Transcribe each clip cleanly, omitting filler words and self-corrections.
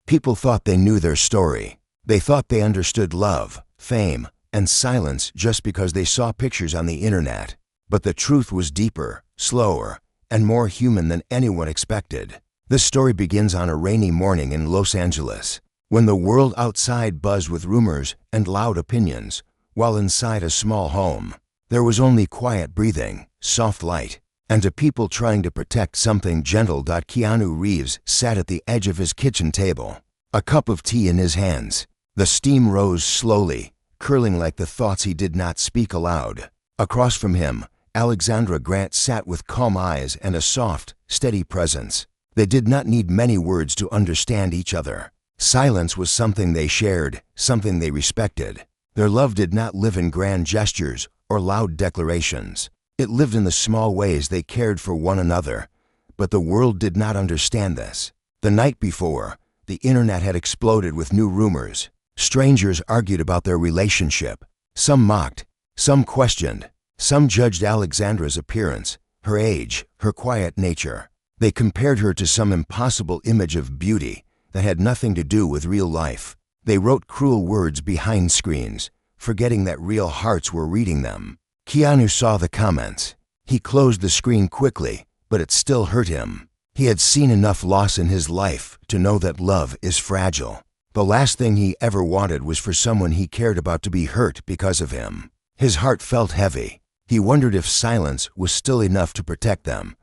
People thought they knew their story. They thought they understood love, fame, and silence just because they saw pictures on the internet. But the truth was deeper, slower, and more human than anyone expected. This story begins on a rainy morning in Los Angeles, when the world outside buzzed with rumors and loud opinions, while inside a small home, there was only quiet breathing, soft light, and a people trying to protect something gentle. KeanuReeves sat at the edge of his kitchen table, a cup of tea in his hands. The steam rose slowly, curling like the thoughts he did not speak aloud. Across from him, Alexandra Grant sat with calm eyes and a soft, steady presence. They did not need many words to understand each other. Silence was something they shared, something they respected. Their love did not live in grand gestures or loud declarations. It lived in the small ways they cared for one another. But the world did not understand this. The night before, the internet had exploded with new rumors. Strangers argued about their relationship. Some mocked, some questioned, some judged Alexandra's appearance, her age, her quiet nature. They compared her to some impossible image of beauty that had nothing to do with real life. They wrote cruel words behind screens, forgetting that real hearts were reading them. Keanu saw the comments. He closed the screen quickly, but it still hurt him. He had seen enough loss in his life to know that love is fragile. The last thing he ever wanted was for someone he cared about to be hurt because of him. His heart felt heavy. He wondered if silence was still enough to protect them.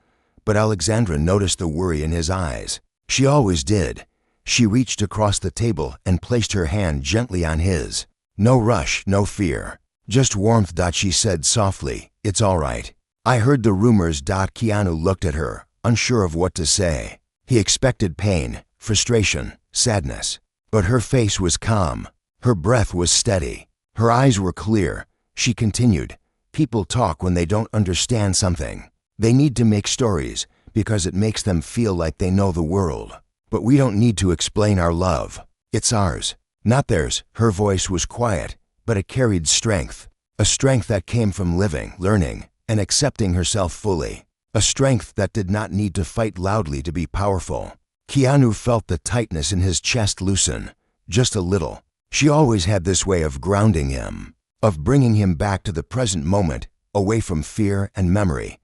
But Alexandra noticed the worry in his eyes. She always did. She reached across the table and placed her hand gently on his. No rush, no fear. Just warmth. She said softly, "It's all right. I heard the rumors." Keanu looked at her, unsure of what to say. He expected pain, frustration, sadness. But her face was calm. Her breath was steady. Her eyes were clear. She continued, "People talk when they don't understand something. They need to make stories because it makes them feel like they know the world. But we don't need to explain our love. It's ours, not theirs." Her voice was quiet, but it carried strength. A strength that came from living, learning, and accepting herself fully. A strength that did not need to fight loudly to be powerful. Keanu felt the tightness in his chest loosen, just a little. She always had this way of grounding him, of bringing him back to the present moment, away from fear and memory.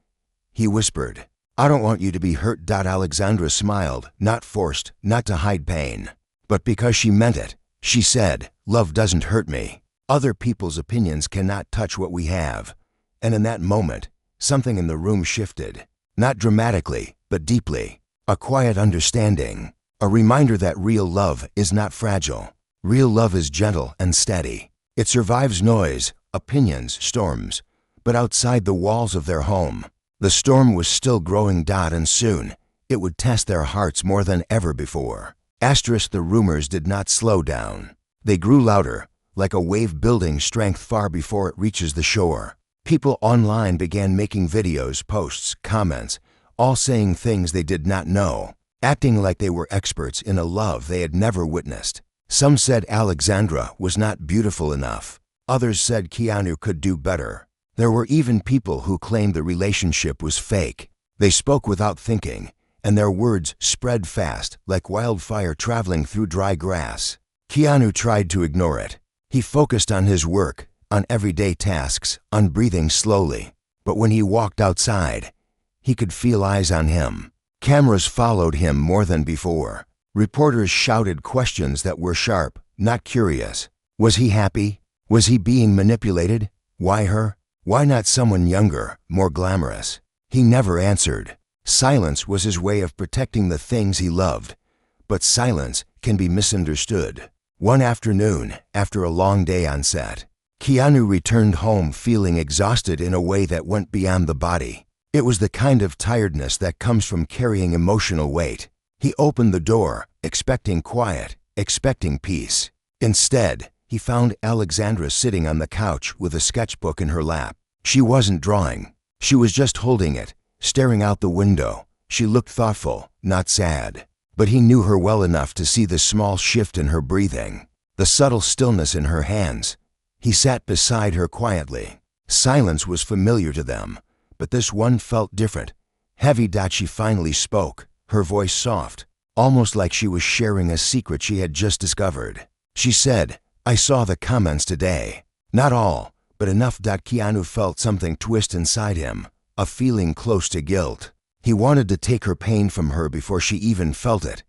He whispered, "I don't want you to be hurt." Alexandra smiled, not forced, not to hide pain, but because she meant it. She said, "Love doesn't hurt me. Other people's opinions cannot touch what we have." And in that moment, something in the room shifted, not dramatically, but deeply. A quiet understanding, a reminder that real love is not fragile. Real love is gentle and steady. It survives noise, opinions, storms, but outside the walls of their home, the storm was still growing. And soon, it would test their hearts more than ever before. The rumors did not slow down. They grew louder, like a wave building strength far before it reaches the shore. People online began making videos, posts, comments, all saying things they did not know, acting like they were experts in a love they had never witnessed. Some said Alexandra was not beautiful enough. Others said Keanu could do better. There were even people who claimed the relationship was fake. They spoke without thinking, and their words spread fast, like wildfire traveling through dry grass. Keanu tried to ignore it. He focused on his work, on everyday tasks, on breathing slowly. But when he walked outside, he could feel eyes on him. Cameras followed him more than before. Reporters shouted questions that were sharp, not curious. Was he happy? Was he being manipulated? Why her? Why not someone younger, more glamorous? He never answered. Silence was his way of protecting the things he loved. But silence can be misunderstood. One afternoon, after a long day on set, Keanu returned home feeling exhausted in a way that went beyond the body. It was the kind of tiredness that comes from carrying emotional weight. He opened the door, expecting quiet, expecting peace. Instead, he found Alexandra sitting on the couch with a sketchbook in her lap. She wasn't drawing. She was just holding it, staring out the window. She looked thoughtful, not sad. But he knew her well enough to see the small shift in her breathing, the subtle stillness in her hands. He sat beside her quietly. Silence was familiar to them, but this one felt different, heavy. She finally spoke, her voice soft, almost like she was sharing a secret she had just discovered. She said, "I saw the comments today. Not all, but enough." Keanu felt something twist inside him, a feeling close to guilt. He wanted to take her pain from her before she even felt it.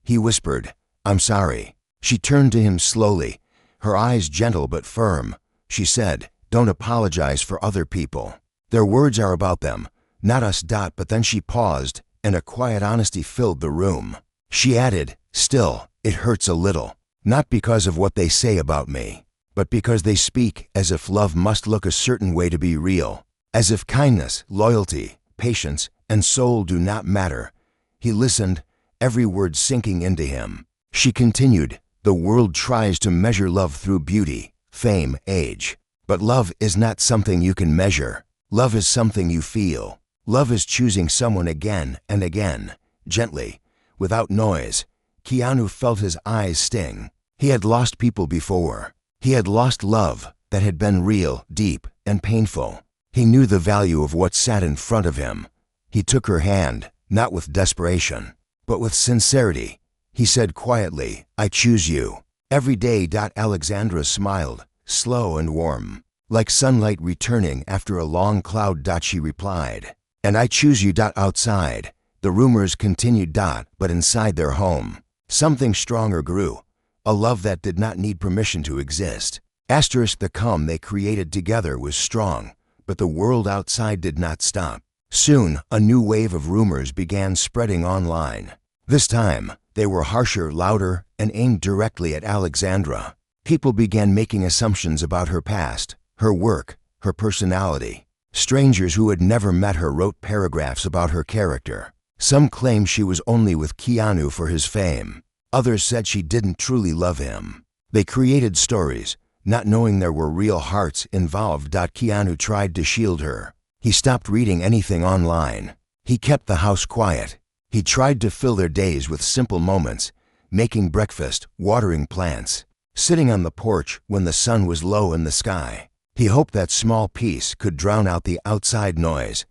He whispered, "I'm sorry." She turned to him slowly, her eyes gentle but firm. She said, "Don't apologize for other people. Their words are about them, not us." But then she paused, and a quiet honesty filled the room. She added, "Still, it hurts a little. Not because of what they say about me, but because they speak as if love must look a certain way to be real. As if kindness, loyalty, patience, and soul do not matter." He listened, every word sinking into him. She continued, "The world tries to measure love through beauty, fame, age. But love is not something you can measure. Love is something you feel. Love is choosing someone again and again, gently, without noise." Keanu felt his eyes sting. He had lost people before. He had lost love that had been real, deep, and painful. He knew the value of what sat in front of him. He took her hand, not with desperation, but with sincerity. He said quietly, "I choose you." Every day. Alexandra smiled, slow and warm, like sunlight returning after a long cloud. She replied, "And I choose you." Outside, the rumors continued. But inside their home, something stronger grew, a love that did not need permission to exist. The calm they created together was strong, but the world outside did not stop. Soon, a new wave of rumors began spreading online. This time, they were harsher, louder, and aimed directly at Alexandra. People began making assumptions about her past, her work, her personality. Strangers who had never met her wrote paragraphs about her character. Some claimed she was only with Keanu for his fame. Others said she didn't truly love him. They created stories, not knowing there were real hearts involved. Keanu tried to shield her. He stopped reading anything online. He kept the house quiet. He tried to fill their days with simple moments, making breakfast, watering plants, sitting on the porch when the sun was low in the sky. He hoped that small peace could drown out the outside noise.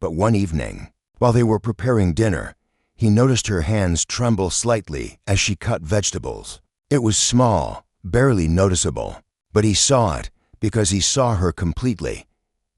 But one evening, while they were preparing dinner, he noticed her hands tremble slightly as she cut vegetables. It was small, barely noticeable, but he saw it because he saw her completely.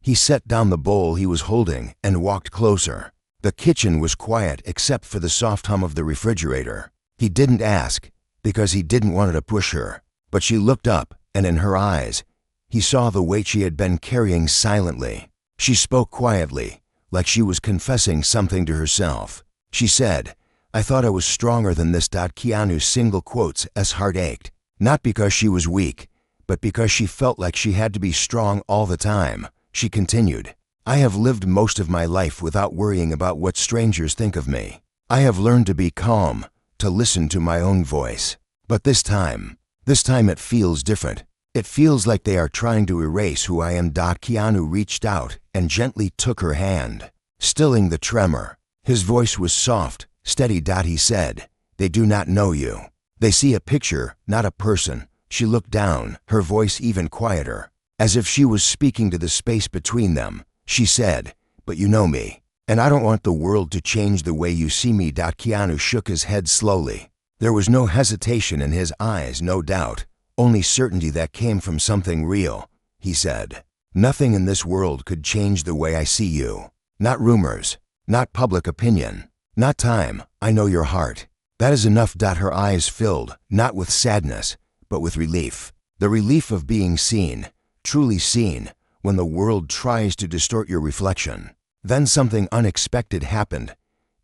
He set down the bowl he was holding and walked closer. The kitchen was quiet except for the soft hum of the refrigerator. He didn't ask because he didn't want to push her, but she looked up, and in her eyes, he saw the weight she had been carrying silently. She spoke quietly, like she was confessing something to herself. She said, "I thought I was stronger than this." Keanu's single quotes as heart ached, not because she was weak, but because she felt like she had to be strong all the time. She continued, "I have lived most of my life without worrying about what strangers think of me. I have learned to be calm, to listen to my own voice. But this time it feels different. It feels like they are trying to erase who I am." Keanu reached out and gently took her hand, stilling the tremor. His voice was soft, steady. He said, "They do not know you. They see a picture, not a person." She looked down, her voice even quieter, as if she was speaking to the space between them. She said, "But you know me, and I don't want the world to change the way you see me." Keanu shook his head slowly. There was no hesitation in his eyes, no doubt, only certainty that came from something real. He said, "Nothing in this world could change the way I see you. Not rumors, not public opinion, not time. I know your heart. That is enough." Her eyes filled, not with sadness, but with relief. The relief of being seen, truly seen, when the world tries to distort your reflection. Then something unexpected happened.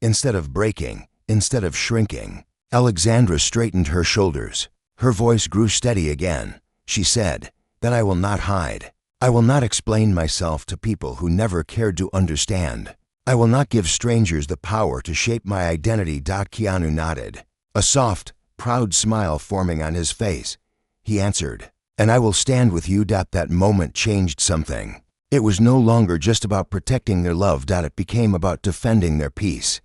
Instead of breaking, instead of shrinking, Alexandra straightened her shoulders. Her voice grew steady again. She said, "Then I will not hide. I will not explain myself to people who never cared to understand. I will not give strangers the power to shape my identity." Keanu nodded, a soft, proud smile forming on his face. He answered, "And I will stand with you." That moment changed something. It was no longer just about protecting their love. It became about defending their peace.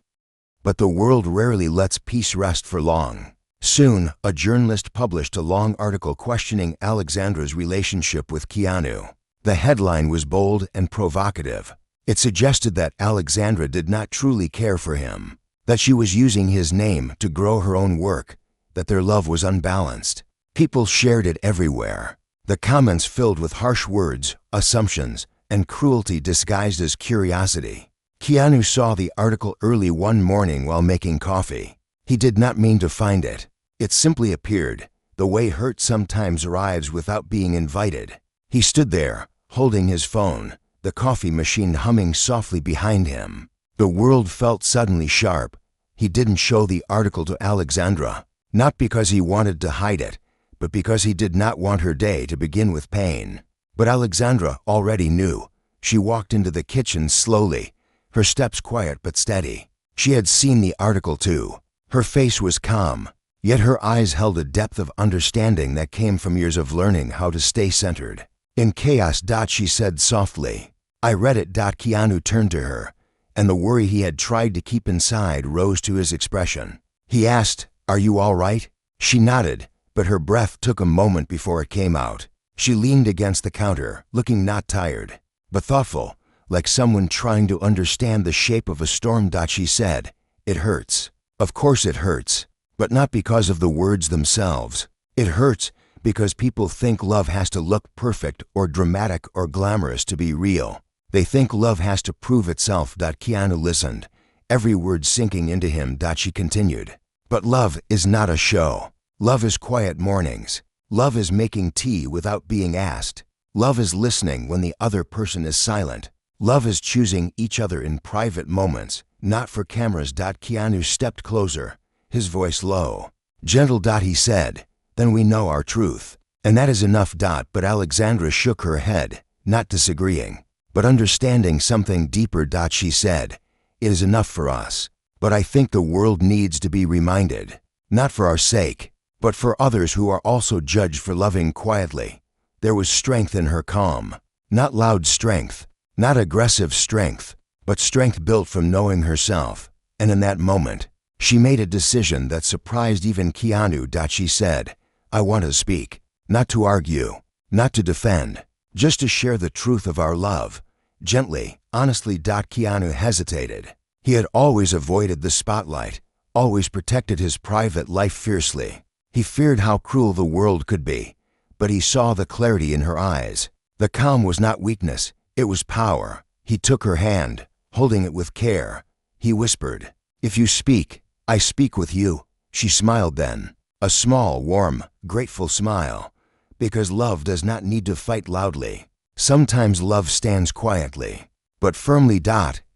But the world rarely lets peace rest for long. Soon, a journalist published a long article questioning Alexandra's relationship with Keanu. The headline was bold and provocative. It suggested that Alexandra did not truly care for him, that she was using his name to grow her own work, that their love was unbalanced. People shared it everywhere. The comments filled with harsh words, assumptions, and cruelty disguised as curiosity. Keanu saw the article early one morning while making coffee. He did not mean to find it. It simply appeared, the way hurt sometimes arrives without being invited. He stood there, holding his phone, the coffee machine humming softly behind him. The world felt suddenly sharp. He didn't show the article to Alexandra, not because he wanted to hide it, but because he did not want her day to begin with pain. But Alexandra already knew. She walked into the kitchen slowly, her steps quiet but steady. She had seen the article too. Her face was calm, yet her eyes held a depth of understanding that came from years of learning how to stay centered. In chaos, she said softly, "I read it." Keanu turned to her, and the worry he had tried to keep inside rose to his expression. He asked, "Are you all right?" She nodded, but her breath took a moment before it came out. She leaned against the counter, looking not tired, but thoughtful, like someone trying to understand the shape of a storm. She said, "It hurts. Of course it hurts, but not because of the words themselves. It hurts because people think love has to look perfect or dramatic or glamorous to be real. They think love has to prove itself." Keanu listened, every word sinking into him. She continued, "But love is not a show. Love is quiet mornings. Love is making tea without being asked. Love is listening when the other person is silent. Love is choosing each other in private moments, not for cameras." Keanu stepped closer, his voice low. "Gentle." He said, "Then we know our truth. And that is enough." But Alexandra shook her head, not disagreeing, but understanding something deeper. She said, "It is enough for us. But I think the world needs to be reminded, not for our sake, but for others who are also judged for loving quietly." There was strength in her calm, not loud strength, not aggressive strength, but strength built from knowing herself. And in that moment, she made a decision that surprised even Keanu. She said, "I want to speak, not to argue, not to defend, just to share the truth of our love, gently, honestly." Keanu hesitated. He had always avoided the spotlight, always protected his private life fiercely. He feared how cruel the world could be, but he saw the clarity in her eyes. The calm was not weakness, it was power. He took her hand, holding it with care. He whispered, "If you speak, I speak with you." She smiled then, a small, warm, grateful smile, because love does not need to fight loudly. Sometimes love stands quietly, but firmly.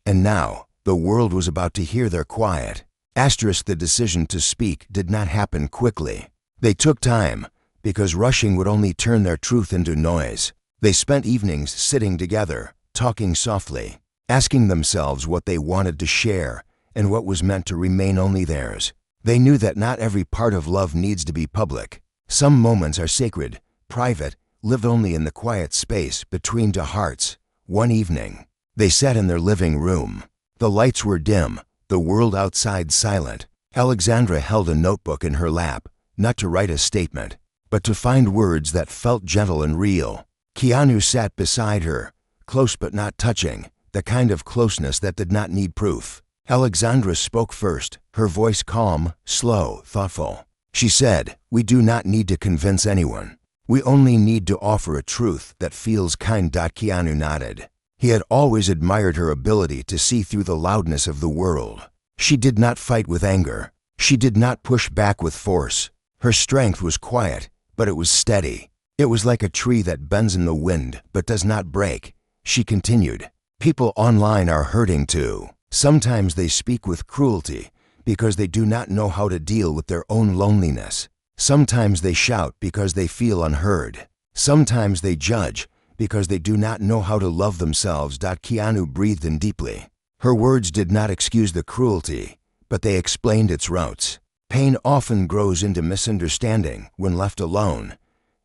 And now, the world was about to hear their quiet. The decision to speak did not happen quickly. They took time, because rushing would only turn their truth into noise. They spent evenings sitting together, talking softly, asking themselves what they wanted to share and what was meant to remain only theirs. They knew that not every part of love needs to be public. Some moments are sacred, private, lived only in the quiet space between two hearts. One evening, they sat in their living room. The lights were dim, the world outside silent. Alexandra held a notebook in her lap, not to write a statement, but to find words that felt gentle and real. Keanu sat beside her, close but not touching, the kind of closeness that did not need proof. Alexandra spoke first, her voice calm, slow, thoughtful. She said, "We do not need to convince anyone. We only need to offer a truth that feels kind." Keanu nodded. He had always admired her ability to see through the loudness of the world. She did not fight with anger. She did not push back with force. Her strength was quiet, but it was steady. It was like a tree that bends in the wind but does not break. She continued, "People online are hurting too. Sometimes they speak with cruelty because they do not know how to deal with their own loneliness. Sometimes they shout because they feel unheard. Sometimes they judge because they do not know how to love themselves." Keanu breathed in deeply. Her words did not excuse the cruelty, but they explained its roots. Pain often grows into misunderstanding when left alone.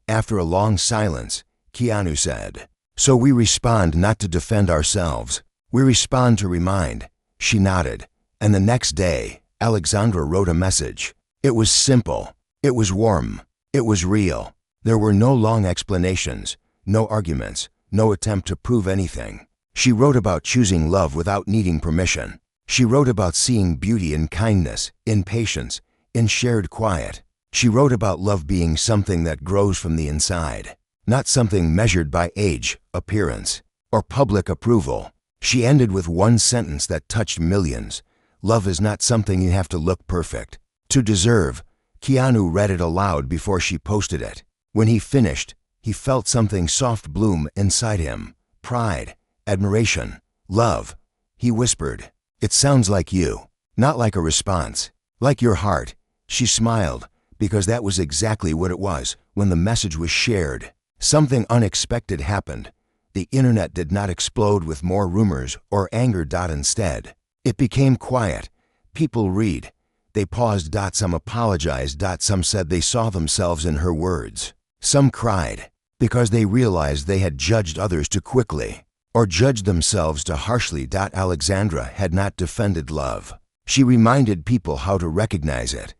After a long silence, Keanu said, "So we respond not to defend ourselves. We respond to remind." She nodded, and the next day, Alexandra wrote a message. It was simple. It was warm. It was real. There were no long explanations, no arguments, no attempt to prove anything. She wrote about choosing love without needing permission. She wrote about seeing beauty in kindness, in patience, in shared quiet. She wrote about love being something that grows from the inside, not something measured by age, appearance, or public approval. She ended with one sentence that touched millions. Love is not something you have to look perfect to deserve. Keanu read it aloud before she posted it. When he finished, he felt something soft bloom inside him. Pride, admiration, love. He whispered, "It sounds like you." Not like a response, like your heart. She smiled, because that was exactly what it was when the message was shared. Something unexpected happened. The internet did not explode with more rumors or anger. Instead, it became quiet. People read. They paused. Some apologized. Some said they saw themselves in her words. Some cried because they realized they had judged others too quickly or judged themselves too harshly. Alexandra had not defended love. She reminded people how to recognize it.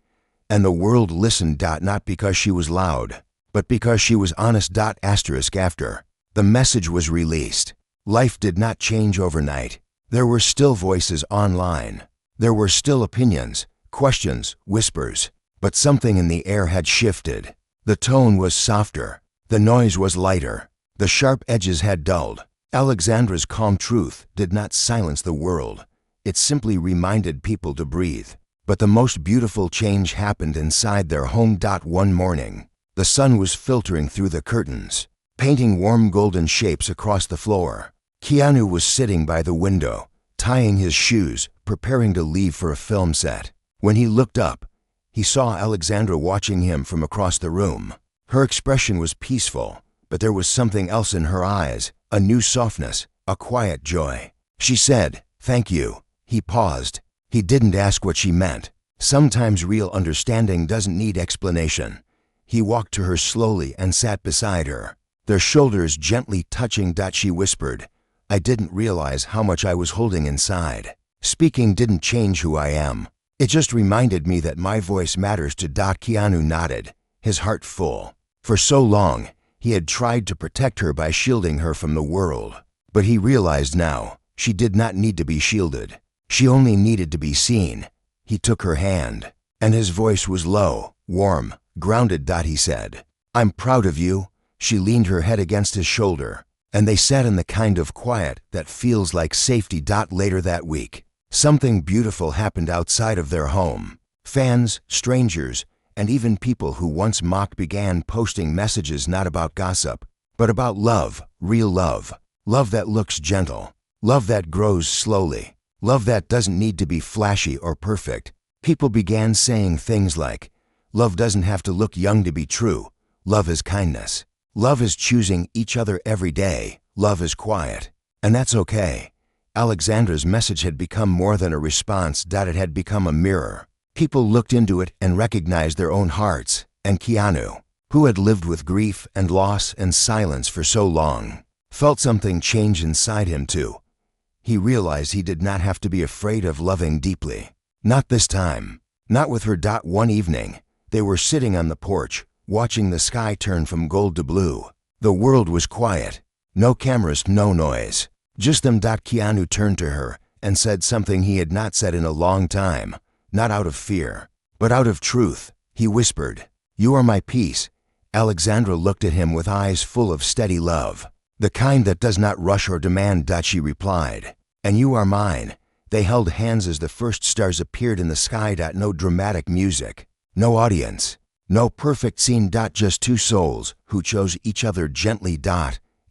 And the world listened. Not because she was loud, but because she was honest. After the message was released, life did not change overnight. There were still voices online. There were still opinions, questions, whispers. But something in the air had shifted. The tone was softer. The noise was lighter. The sharp edges had dulled. Alexandra's calm truth did not silence the world. It simply reminded people to breathe. But the most beautiful change happened inside their home. One morning, the sun was filtering through the curtains, painting warm golden shapes across the floor. Keanu was sitting by the window, tying his shoes, preparing to leave for a film set. When he looked up, he saw Alexandra watching him from across the room. Her expression was peaceful, but there was something else in her eyes, a new softness, a quiet joy. She said, "Thank you." He paused. He didn't ask what she meant. Sometimes real understanding doesn't need explanation. He walked to her slowly and sat beside her, their shoulders gently touching. She whispered, "I didn't realize how much I was holding inside." Speaking didn't change who I am. It just reminded me that my voice matters to. Keanu nodded, his heart full. For so long, he had tried to protect her by shielding her from the world. But he realized now, she did not need to be shielded. She only needed to be seen. He took her hand, and his voice was low, warm, grounded. He said, "I'm proud of you." She leaned her head against his shoulder, and they sat in the kind of quiet that feels like safety. Later that week, something beautiful happened outside of their home. Fans, strangers, and even people who once mocked began posting messages not about gossip, but about love, real love. Love that looks gentle. Love that grows slowly. Love that doesn't need to be flashy or perfect. People began saying things like, "Love doesn't have to look young to be true. Love is kindness. Love is choosing each other every day. Love is quiet. And that's okay." Alexandra's message had become more than a response. It had become a mirror. People looked into it and recognized their own hearts. And Keanu, who had lived with grief and loss and silence for so long, felt something change inside him too. He realized he did not have to be afraid of loving deeply. Not this time. Not with her. One evening, they were sitting on the porch, watching the sky turn from gold to blue. The world was quiet. No cameras, no noise. Just them. Keanu turned to her and said something he had not said in a long time. Not out of fear, but out of truth. He whispered, "You are my peace." Alexandra looked at him with eyes full of steady love. "The kind that does not rush or demand." She replied, "And you are mine." They held hands as the first stars appeared in the sky. No dramatic music, no audience, no perfect scene. Just two souls who chose each other gently.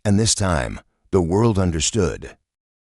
And this time, the world understood.